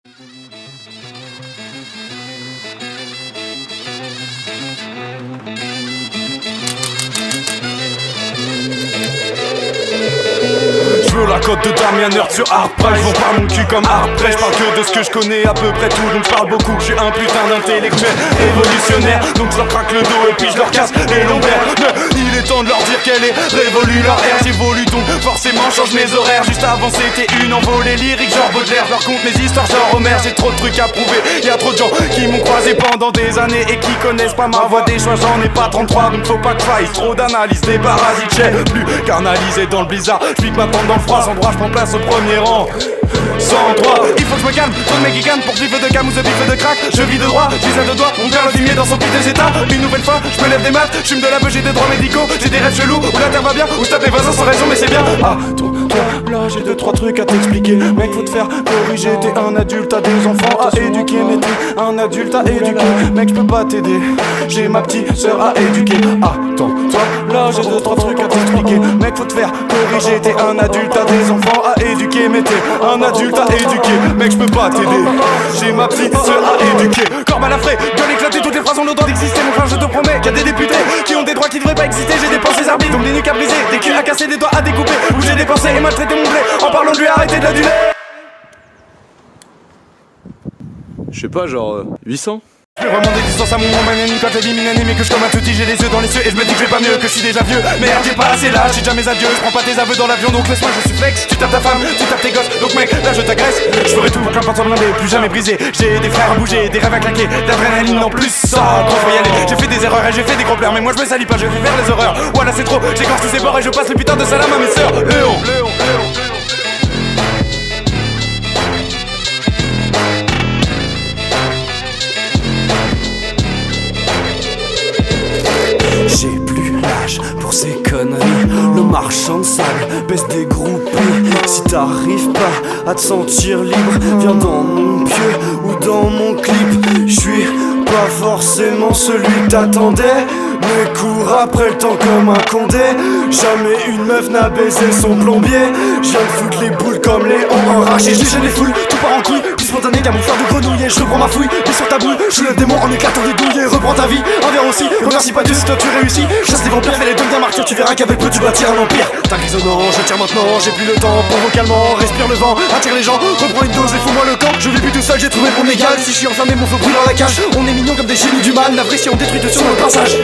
Je veux la cote de Damien Nerd sur Hardpress. Je vends pas mon cul comme Hardpress. Je parle que de ce que je connais à peu près tout, donc je parle beaucoup. Je suis un putain d'intellectuel révolutionnaire, donc je leur craque le dos et puis je leur casse les lombaires. Il est temps de leur dire qu'elle est révolue leur ère. J'évolue donc forcément change mes horaires. Juste avant c'était une envolée lyrique genre Baudelaire. Je leur conte mes histoires genre Homer. J'ai trop de trucs à prouver, y'a trop de gens qui m'ont croisé pendant des années et qui connaissent pas ma voix des choix. J'en ai pas 33 donc faut pas que je faille trop d'analyse. Des parasites j'ai plus canalisé dans le blizzard. Je vis m'attendre dans le froid, sans droit je prends place au premier rang. Sans droit, il faut que je me calme, trop de mecs qui gagnent pour biffe de gamme ou de biffe de crack. Je vis de droit, je vis à deux doigts, on perd le fumier dans son piteux état. Une nouvelle fois, je me lève des maths, je fume de la beuh, j'ai des droits médicaux. J'ai des rêves chelous, où la terre va bien, où je tape les voisins sans raison mais c'est bien. Ah, toi, là j'ai deux trois trucs à t'expliquer. Mec faut te faire corriger, t'es un adulte, t'as des enfants à éduquer. Mais t'es un adulte à éduquer, mec je peux pas t'aider, j'ai ma petite sœur à éduquer. Ah, toi, là j'ai deux trois trucs à t'expliquer. Mec faut te faire corriger, t'es un adulte, t'as des enfants à éduquer. Mais t'es un adulte à éduquer, mec je peux pas t'aider, j'ai ma petite sœur à éduquer. Corbe à la frais, gueule éclatée, toutes les phrases ont le droit d'exister. Mon frère je te promets qu'il y a des députés qui ont des droits qui devraient pas exister. J'ai des pensées arbitres, donc des nuques à briser, des culs à casser, des doigts à découper. Où j'ai dépensé et maltraité mon blé en parlant de lui arrêter de l'aduler. Je sais pas, genre 800. Je vais vraiment des distances à mon ennemi quand j'ai dit mine mais que je comme un touti, j'ai les yeux dans les cieux et je me dis que je vais pas mieux, que je suis déjà vieux. Merde j'ai pas assez l'âge, j'ai déjà mes adieux, je prends pas tes aveux dans l'avion donc laisse-moi je suis flex. Tu tapes ta femme, tu tapes tes gosses, donc mec là je t'agresse. Je ferai tout pour qu'un porte blindé, plus jamais brisé. J'ai des frères à bouger, des rêves à claquer, d'adrénaline en plus ça, quand faut y aller. J'ai fait des erreurs et j'ai fait des gros pleurs, mais moi je me salis pas, je vais faire les horreurs. Voilà c'est trop, j'écorche tous ces bords et je passe le putain de salam à mes sœurs. Léon. J'ai plus l'âge pour ces conneries. Le marchand de sable baisse des groupes. Si t'arrives pas à te sentir libre, viens dans mon pieu ou dans mon clip. J'suis pas forcément celui que t'attendais, mais cours après le temps comme un condé. Jamais une meuf n'a baisé son plombier. J'viens de foutre les boules comme les hangs enragés. J'déchaîne les foules, tout part en couille. Plus spontané qu'un bouffeur de grenouiller. Je reprends ma fouille, mets sur ta boule. Je le démon en éclatant des douilles. Reprends ta vie, un verre aussi. Remercie pas Dieu si toi tu réussis. Chasse les vampires, fais les dons d'un martyr. Tu verras qu'avec peu tu bâtir un empire. T'as grisonnant, je tire maintenant. J'ai plus le temps, pour vocalement. Respire le vent, attire les gens. Reprends une dose et fous-moi le camp. Je vis plus tout seul, j'ai trouvé mon égal. Si je suis enflammé, mon feu brûle dans la cage. On est mignons comme des génies du mal. Navré si on détruit tout sur le passage.